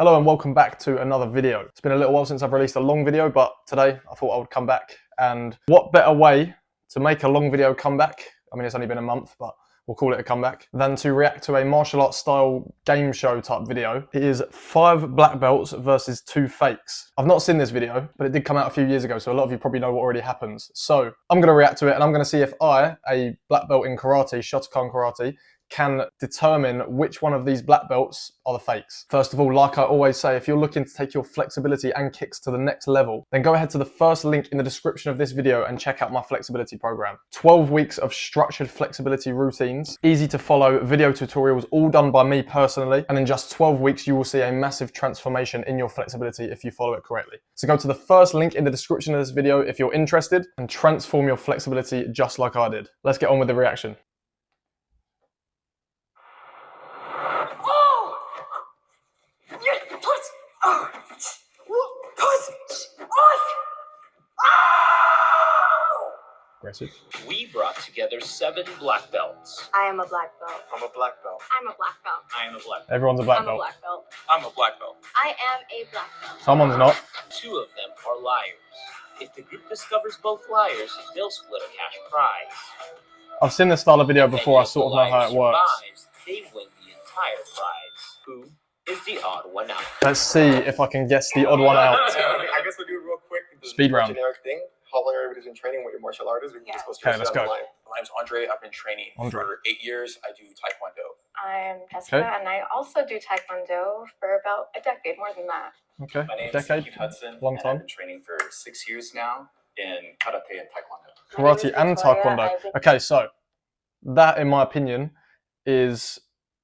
Hello and welcome back to another video. It's been a little while since I've released a long video, but today I thought I would come back. And what better way to make a long video come back? I mean, it's only been a month, but we'll call it a comeback, than to react to a martial arts style game show type video. It is 5 black belts versus 2 fakes. I've not seen this video, but it did come out a few years ago, so a lot of you probably know what already happens. So I'm going to react to it and I'm going to see if I, a black belt in karate, Shotokan karate, can determine which one of these black belts are the fakes. First of all, like I always say, if you're looking to take your flexibility and kicks to the next level, then go ahead to the first link in the description of this video and check out my flexibility program. 12 weeks of structured flexibility routines, easy to follow video tutorials, all done by me personally. And in just 12 weeks, you will see a massive transformation in your flexibility if you follow it correctly. So go to the first link in the description of this video if you're interested and transform your flexibility just like I did. Let's get on with the reaction. Aggressive. We brought together 7 black belts. I am a black belt. I'm a black belt. I'm a black belt. I am a black belt. Everyone's a black I'm belt. a black belt. I'm a black belt. I am a black belt. Someone's not. 2 of them are liars. If the group discovers both liars, they'll split a cash prize. I've seen this style of video before, I And if sort of the know how liar it works. survives, they win the entire prize. Who is the odd one out? Let's see if I can guess the odd one out. I guess we'll do it real quick. Speed round. Generic thing. How long everybody's been training? What your martial art is? We can just go Okay, straight let's down go. the line. My name's Andre. I've been training for 8 years. I do Taekwondo. I'm Jessica, Okay. and I also do Taekwondo for about a decade, more than that. Okay, My name's decade, Keith Hudson. long and time. I've been training for 6 years now in Karate and Taekwondo. Karate My name and is Victoria. Taekwondo. I've been- Okay, so that, in my opinion, is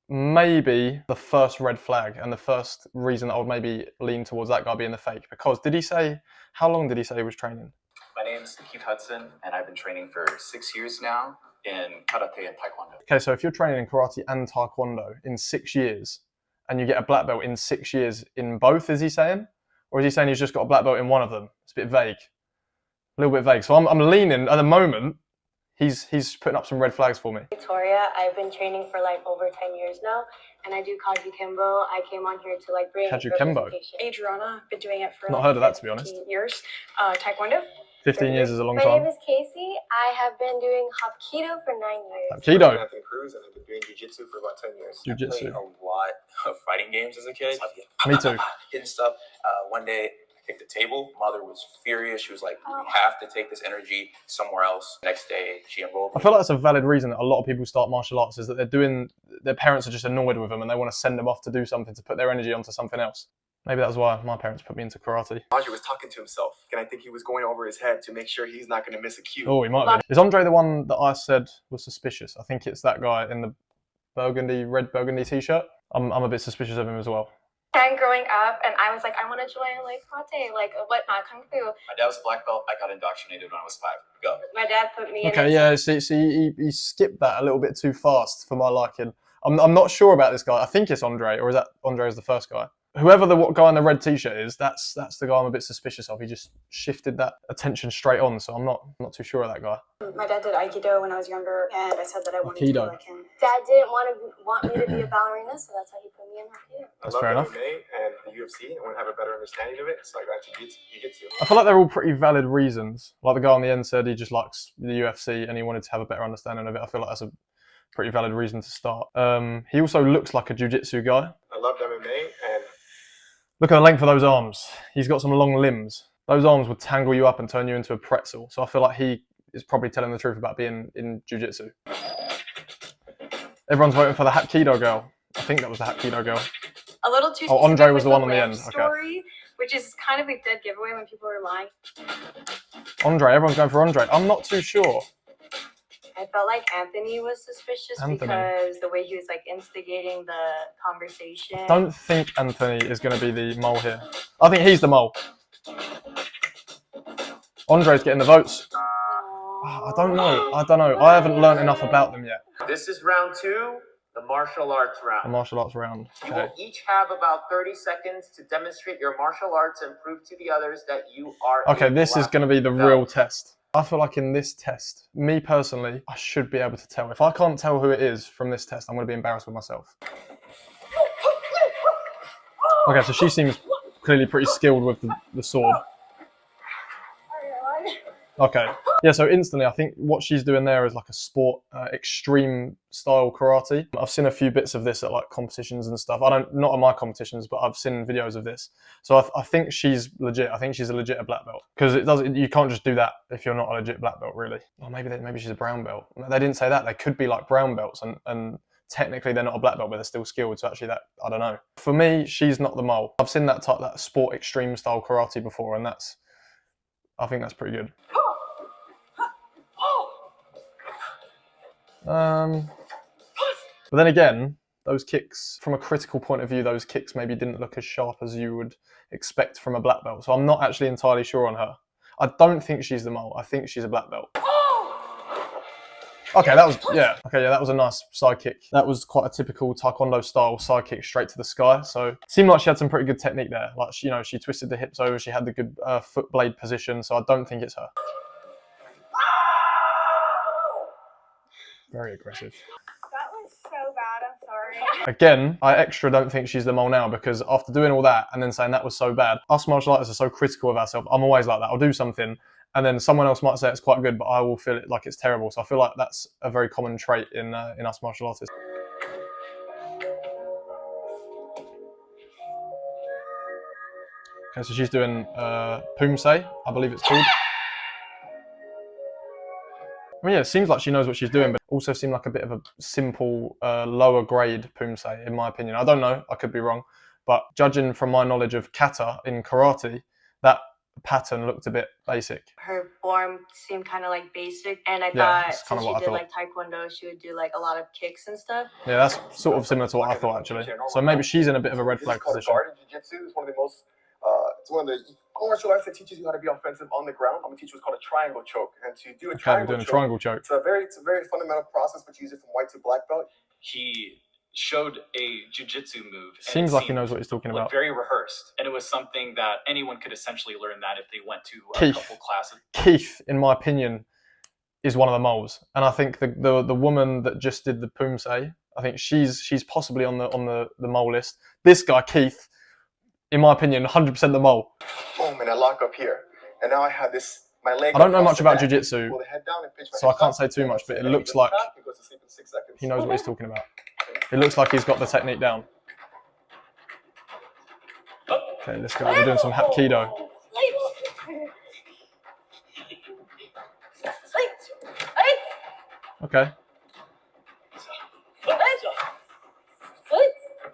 maybe the first red flag and the first reason that I would maybe lean towards that guy being the fake. Because did he say, how long did he say he was training? My name's Keith Hudson, and I've been training for 6 years now in Karate and Taekwondo. Okay, so if you're training in karate and Taekwondo in 6 years and you get a black belt in 6 years in both, is he saying? Or is he saying he's just got a black belt in one of them? It's a bit vague. A little bit vague. So I'm leaning, at the moment, he's putting up some red flags for me. Victoria, I've been training for like over 10 years now, and I do Kaji Kembo. I came on here to like bring Kaji Kembo? representation. Adriana, been doing it for Not like heard of that, to be honest. 15 years. Taekwondo. 15 years is a long My name time. is Casey. I have been doing Hapkido for 9 years. Hapkido. Nathan Cruz, and I've been doing jiu-jitsu for about 10 years. I Jiu-jitsu. played a lot of fighting games as a kid. Me too. Hitting stuff. One day, I kicked the table. Mother was furious. She was like, Oh. "You have to take this energy somewhere else." Next day, she enrolled I me. feel like that's a valid reason that a lot of people start martial arts, is that their parents are just annoyed with them and they want to send them off to do something, to put their energy onto something else. Maybe that's why my parents put me into karate. Andre was talking to himself, and I think he was going over his head to make sure he's not going to miss a cue. Oh, he might have been. Is Andre the one that I said was suspicious? I think it's that guy in the red burgundy t-shirt. I'm a bit suspicious of him as well. And growing up, and I was like, I want to join like karate, like whatnot, kung fu. My dad was a black belt. I got indoctrinated when I was 5. Go. My dad put me in. Okay, it. yeah, see, he skipped that a little bit too fast for my liking. I'm not sure about this guy. I think it's Andre, or is that Andre as the first guy? Whoever the guy in the red t-shirt is, that's the guy I'm a bit suspicious of. He just shifted that attention straight on, so I'm not too sure of that guy. My dad did Aikido when I was younger, and I said that I wanted to be Aikido. like him. Dad didn't want me to be a ballerina, so that's how he put me in Hapkido. I That's love fair enough. MMA and the UFC. I want to have a better understanding of it, so I got jiu-jitsu. I feel like they're all pretty valid reasons. Like the guy on the end said he just likes the UFC and he wanted to have a better understanding of it. I feel like that's a pretty valid reason to start. He also looks like a jiu-jitsu guy. I loved MMA, and Look at the length of those arms. He's got some long limbs. Those arms would tangle you up and turn you into a pretzel. So I feel like he is probably telling the truth about being in jiu-jitsu. Everyone's voting for the Hapkido girl. I think that was the Hapkido girl. A little too. Oh, Andre specific was the with one on the lamp end, okay. Story, which is kind of a dead giveaway when people are lying. Andre, everyone's going for Andre. I'm not too sure. I felt like Anthony was suspicious Anthony. because the way he was like instigating the conversation. Don't think Anthony is going to be the mole here. I think he's the mole. Andre's getting the votes. I don't know. I haven't learned enough about them yet. This is round 2, the martial arts The round. martial arts round. You Okay. will each have about 30 seconds to demonstrate your martial arts and prove to the others that you are. Okay, a this is black going to be the belt. real test. I feel like in this test, me personally, I should be able to tell. If I can't tell who it is from this test, I'm going to be embarrassed with myself. Okay, so she seems clearly pretty skilled with the sword. Okay. Yeah, so instantly I think what she's doing there is like a sport, extreme style karate. I've seen a few bits of this at like competitions and stuff. Not at my competitions, but I've seen videos of this. So I think she's legit. I think she's a legit black belt. Because you can't just do that if you're not a legit black belt, really. Or maybe she's a brown belt. They didn't say that. They could be like brown belts and technically they're not a black belt, but they're still skilled. So actually I don't know. For me, she's not the mole. I've seen that sport extreme style karate before, and I think that's pretty good. But then again, those kicks, from a critical point of view, those kicks maybe didn't look as sharp as you would expect from a black belt. So I'm not actually entirely sure on her. I don't think she's the mole. I think she's a black belt. Okay, that was a nice side kick. That was quite a typical Taekwondo style side kick straight to the sky. So it seemed like she had some pretty good technique there. Like, she twisted the hips over. She had the good foot blade position. So I don't think it's her. Very aggressive. That was so bad, I'm sorry. Again, I extra don't think she's the mole now, because after doing all that and then saying that was so bad, us martial artists are so critical of ourselves. I'm always like that. I'll do something and then someone else might say it's quite good, but I will feel it like it's terrible. So I feel like that's a very common trait in us martial artists. Okay, so she's doing Poomsae, I believe it's called. I mean, yeah, it seems like she knows what she's doing, but also seemed like a bit of a simple, lower grade Poomsae, in my opinion. I don't know, I could be wrong, but judging from my knowledge of kata in karate, that pattern looked a bit basic. Her form seemed kind of like basic, and I that's thought kinda since what I she did thought. like Taekwondo, she would do like a lot of kicks and stuff. Yeah, that's sort of similar to what I thought, actually. So maybe she's in a bit of a red flag position. Guard in jiu-jitsu. It's one of the most, it's one of the martial arts that teaches you how to be offensive on the ground. I'm gonna teach you what's called a triangle choke. And to do a Okay, we're triangle doing a choke, triangle choke. it's a very fundamental process, but you use it from white to black belt. He showed a jiu-jitsu move. and Seems it like he seemed, knows what he's talking like, about. very rehearsed, and it was something that anyone could essentially learn that if they went to a Keith. couple classes. Keith, in my opinion, is one of the moles, and I think the woman that just did the Poomsae, I think she's possibly on the mole list. This guy Keith, in my opinion, 100% the mole. Boom, and I lock up here, and now I have this. My leg. I don't know across much the about back. jiu-jitsu, Pull the head down and pitch my so I hips can't up. say too much, but it And looks he like goes back, he goes to sleep in 6 seconds. he knows what he's talking about. It looks like he's got the technique down. Okay, let's go. We're doing some Hapkido. Okay.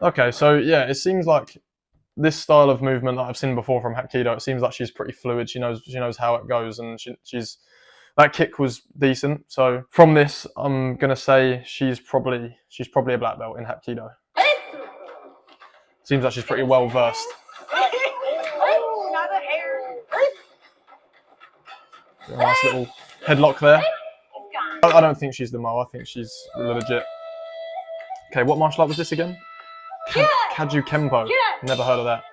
Okay, so yeah, it seems like this style of movement that I've seen before from Hapkido, it seems like she's pretty fluid. She knows how it goes, and she's that kick was decent. So from this, I'm gonna say she's probably a black belt in Hapkido. Seems like she's pretty well versed. Not a hair. A nice little headlock there. I don't think she's the mole. I think she's legit. Okay, what martial art was this again? Kaju Kempo. Never heard of that.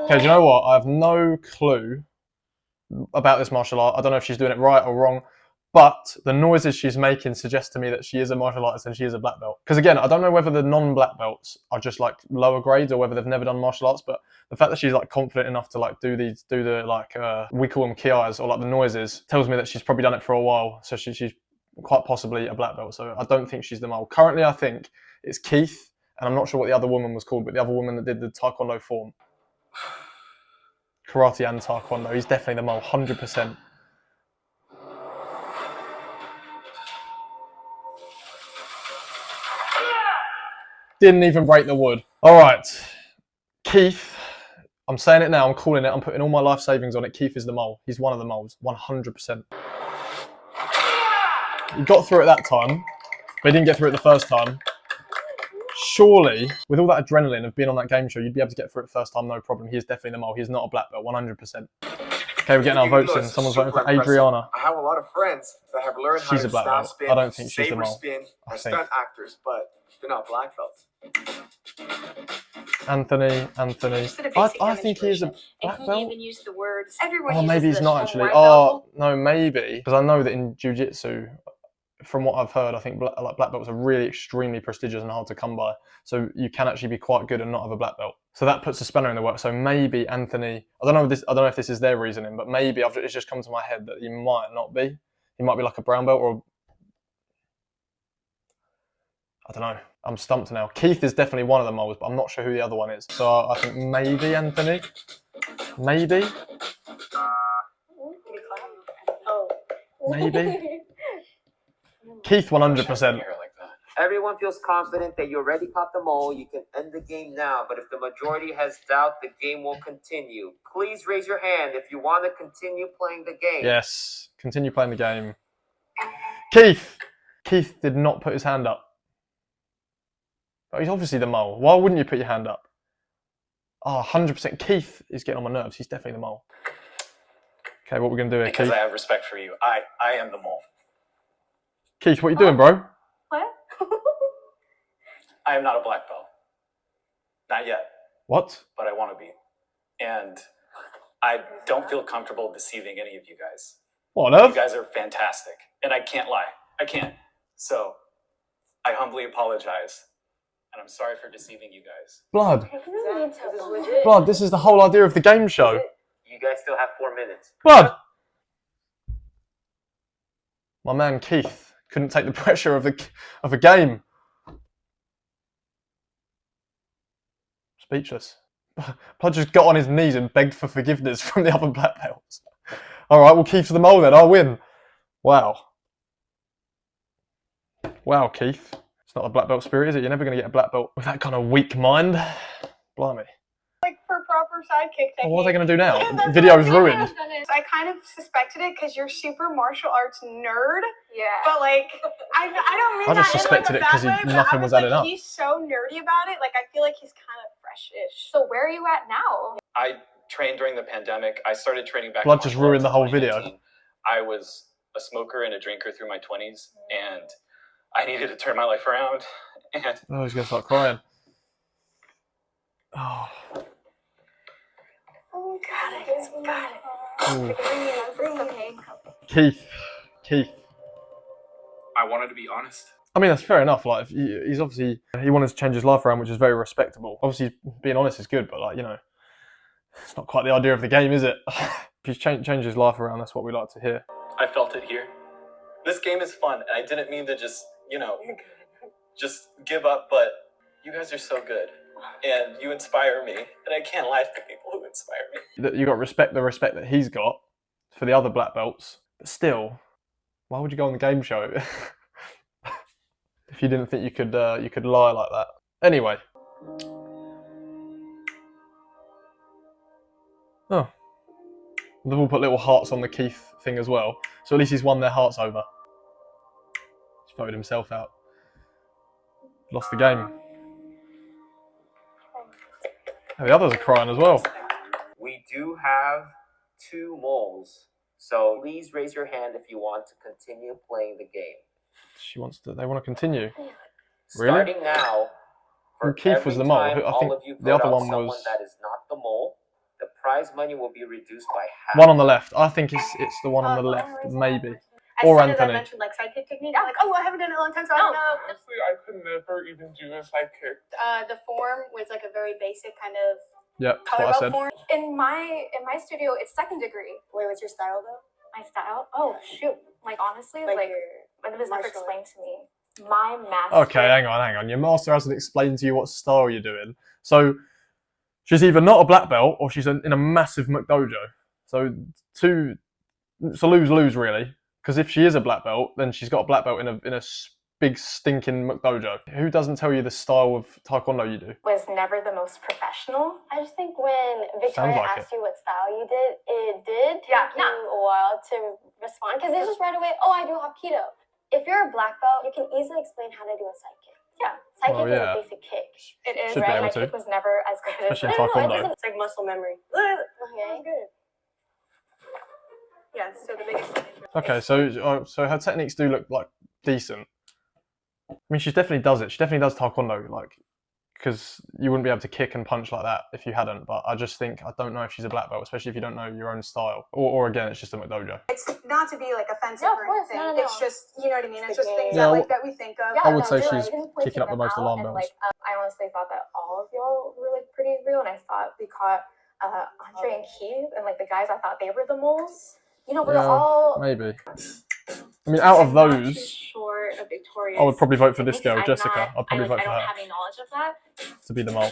Okay, do you know what? I have no clue about this martial art. I don't know if she's doing it right or wrong, but the noises she's making suggest to me that she is a martial artist and she is a black belt. Because again, I don't know whether the non-black belts are just like lower grades or whether they've never done martial arts, but the fact that she's like confident enough to like do the like we call them kiais, or like the noises, tells me that she's probably done it for a while. So she's quite possibly a black belt. So I don't think she's the mole. Currently, I think it's Keith, and I'm not sure what the other woman was called, but the other woman that did the Taekwondo form. Karate and Taekwondo. He's definitely the mole, 100%. Didn't even break the wood. All right, Keith. I'm saying it now. I'm calling it. I'm putting all my life savings on it. Keith is the mole. He's one of the moles, 100%. He got through it that time, but he didn't get through it the first time. Surely, with all that adrenaline of being on that game show, you'd be able to get through it first time, no problem. He is definitely the mole. He's not a black belt, 100%. Okay, we're getting our votes in. Someone's voting for Adriana. I have a lot of friends that have learned how She's to a black stop belt. spin, I don't think she's the saber mole. spin, I and think. stunt actors, but they're not black belts. Anthony. Just did a basic I think he is a demonstration. black And he belt. even used the words. Everyone Oh, uses maybe he's this not from actually. white Oh, belt. no, maybe. Because I know that in jiu-jitsu, from what I've heard, I think black belts are really extremely prestigious and hard to come by. So you can actually be quite good and not have a black belt. So that puts a spanner in the works. So maybe Anthony, I don't know if this is their reasoning, but maybe it's just come to my head that he might not be. He might be like a brown belt or I don't know. I'm stumped now. Keith is definitely one of the moles, but I'm not sure who the other one is. So I think maybe Anthony. Maybe. Oh. Maybe. Keith 100%. Like that. Everyone feels confident that you already caught the mole. You can end the game now, but if the majority has doubt, the game will continue. Please raise your hand if you want to continue playing the game. Yes. Continue playing the game. Keith! Keith did not put his hand up. But he's obviously the mole. Why wouldn't you put your hand up? Oh, 100%. Keith is getting on my nerves. He's definitely the mole. Okay, what we're going to do here, Because Keith? I have respect for you. I am the mole. Keith, what are you doing, bro? What? I am not a black belt. Not yet, What? but I want to be. And I don't feel comfortable deceiving any of you guys. What on You earth? guys are fantastic. And I can't lie. I can't. So I humbly apologize. And I'm sorry for deceiving you guys. Blood. This is legit. Blood, this is the whole idea of the game show. You guys still have 4 minutes. Blood! My man Keith couldn't take the pressure of a game. Speechless. Blood just got on his knees and begged for forgiveness from the other black belts. Alright, well Keith's the mole then, I'll win. Wow. Wow, Keith. It's not a black belt spirit, is it? You're never going to get a black belt with that kind of weak mind. Blimey. Like for proper sidekick technique. Well, what are they going to do now? That's Video's what I'm ruined. saying. I kind of suspected it because you're super martial arts nerd. Yeah. But like, I don't mean I just that in suspected like it a 'cause bad he- way, but nothing I was like, adding up. He's so nerdy about it. Like I feel like he's kind of fresh-ish. So where are you at now? I trained during the pandemic. I started training back. Blood in just martial ruined arts the in whole video. 2018. I was a smoker and a drinker through my 20s, and I needed to turn my life around. And Oh, he's going to start crying. Oh. Oh, got it. Ooh. It's okay. Keith. I wanted to be honest. I mean, that's fair enough. Like, he's obviously, he wanted to change his life around, which is very respectable. Obviously, being honest is good, but like, you know, it's not quite the idea of the game, is it? If he's changed his life around, that's what we like to hear. I felt it here. This game is fun, and I didn't mean to just, just give up, but you guys are so good, and you inspire me, and I can't lie to people who inspire me. You got the respect that he's got for the other black belts, but still, why would you go on the game show if you didn't think you could lie like that? Anyway. Oh. They've all put little hearts on the Keith thing as well, so at least he's won their hearts over. He's voted himself out. Lost the game. And the others are crying as well. We do have 2 moles. So please raise your hand if you want to continue playing the game. They want to continue. Really? Starting now, for And Keith was every the mole. time I all think of you the vote other out one someone was that is not the mole, the prize money will be reduced by half. one on the left. I think it's the one on the left, maybe. Or As soon as I Anthony. mentioned like sidekick technique, I'm like, oh, I haven't done it in a long time, so I don't know. Honestly, I could never even do a sidekick. The form was like a very basic kind of Yep, that's color what I belt said. form. In my studio, it's second degree. Wait, what's your style though? My style. Oh shoot! Like honestly, like your it was never martial explained to me. My master. Okay, hang on. Your master hasn't explained to you what style you're doing. So she's either not a black belt or she's in a massive McDojo. So it's a lose-lose really. Because if she is a black belt, then she's got a black belt in a big stinking McDojo. Who doesn't tell you the style of taekwondo you do? Was never the most professional. I just think when Victoria like asked you what style you did, it did take Yeah, you a while to respond because it's just right away. Oh, I do Hapkido. If you're a black belt, you can easily explain how to do a sidekick. Yeah. Sidekick Well, yeah. is a basic kick. It is Should be right. able My to. kick was never as good as. Especially in No, it taekwondo. doesn't. It's like muscle memory. Okay. Good. Yeah, so the biggest thing is Okay, so her techniques do look like decent. I mean, she definitely does it. She definitely does taekwondo like because you wouldn't be able to kick and punch like that if you hadn't. But I just think, I don't know if she's a black belt, especially if you don't know your own style. Or again, it's just a McDojo. It's not to be like offensive No, of or course, anything. no. It's just, you know what I mean? It's the just things game. that Yeah, like that we think of. I would say you're she's right. I didn't point kicking up the them most out, alarm and, bells. I honestly thought that all of y'all were like pretty real, and I thought we caught Andre and Keith, and like the guys, I thought they were the moles. You know, we're Yeah, all maybe. I mean, out of I'm not too those, short of Victoria's. I would probably vote for this techniques. girl, I'm Jessica. not- I'd probably vote I for don't her have any knowledge of that. to be the mole.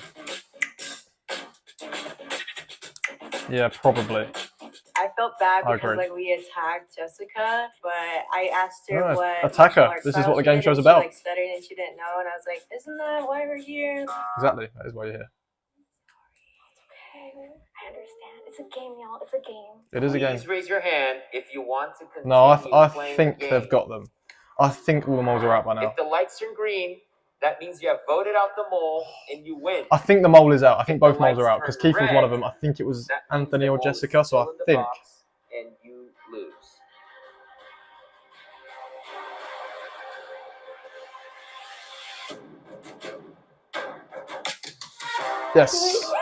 Yeah, probably. I felt bad I because agree. like we attacked Jessica, but I asked her No, what attack her. martial arts This is style what the she game did, show's and about. She like stuttered and she didn't know, and I was like, "Isn't that why we're here?" Exactly. That is why you're here. Okay, I understand. It's a game, y'all. It's a game. It is a game. Please raise your hand if you want to continue No, I playing think the game. they've got them. I think all the moles are out by now. If the lights turn green, that means you have voted out the mole and you win. I think the mole is out. I think If the both moles are lights out because turn Keith was one of red, them. I think it was That means Anthony the or mole is Jessica, so I still in the think. box and you lose. Yes,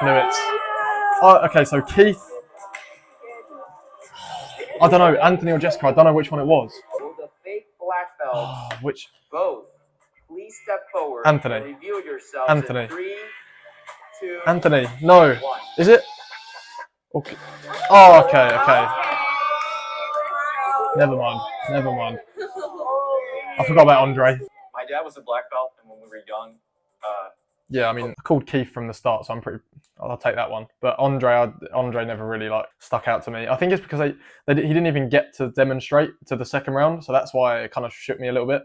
knew it. Oh, okay, so Keith. I don't know, Anthony or Jessica. I don't know which one it was. Will the fake black belts Oh, which? both please step forward Anthony. and reveal yourselves Anthony. in 3, 2, Anthony. No. 1. Is it? Okay. Oh, okay, okay. Never mind. Never mind. I forgot about Andre. My dad was a black belt, and when we were young, Yeah, I mean, I called Keith from the start, so I'll take that one. But Andre never really like stuck out to me. I think it's because he didn't even get to demonstrate to the second round, so that's why it kind of shook me a little bit.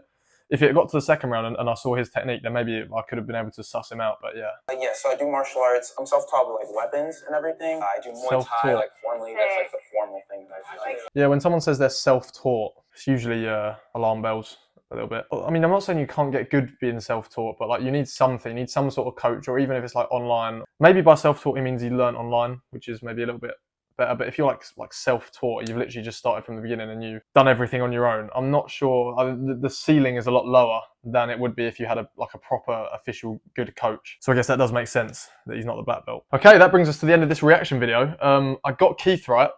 If it got to the second round and I saw his technique, then maybe I could have been able to suss him out. But yeah, Yeah, so I do martial arts. I'm self-taught with like weapons and everything. I do Muay Thai, Self-taught. like formally. That's like the formal thing that I do. yeah. When someone says they're self-taught, it's usually alarm bells a little bit. I mean, I'm not saying you can't get good being self-taught, but like you need something, you need some sort of coach, or even if it's like online. Maybe by self-taught, it means you learn online, which is maybe a little bit better. But if you're like self-taught, you've literally just started from the beginning and you've done everything on your own. I'm not sure. The ceiling is a lot lower than it would be if you had a proper official good coach. So I guess that does make sense that he's not the black belt. Okay, that brings us to the end of this reaction video. I got Keith right,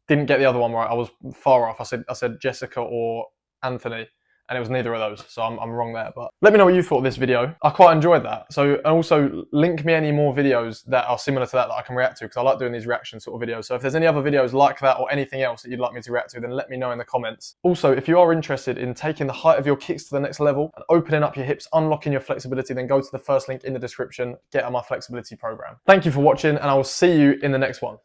didn't get the other one right. I was far off. I said Jessica or Anthony, and it was neither of those, so I'm wrong there. But let me know what you thought of this video. I quite enjoyed that. So, and also link me any more videos that are similar to that I can react to, because I like doing these reaction sort of videos. So if there's any other videos like that or anything else that you'd like me to react to, then let me know in the comments. Also, if you are interested in taking the height of your kicks to the next level and opening up your hips, unlocking your flexibility, then go to the first link in the description, get on my flexibility program. Thank you for watching, and I will see you in the next one.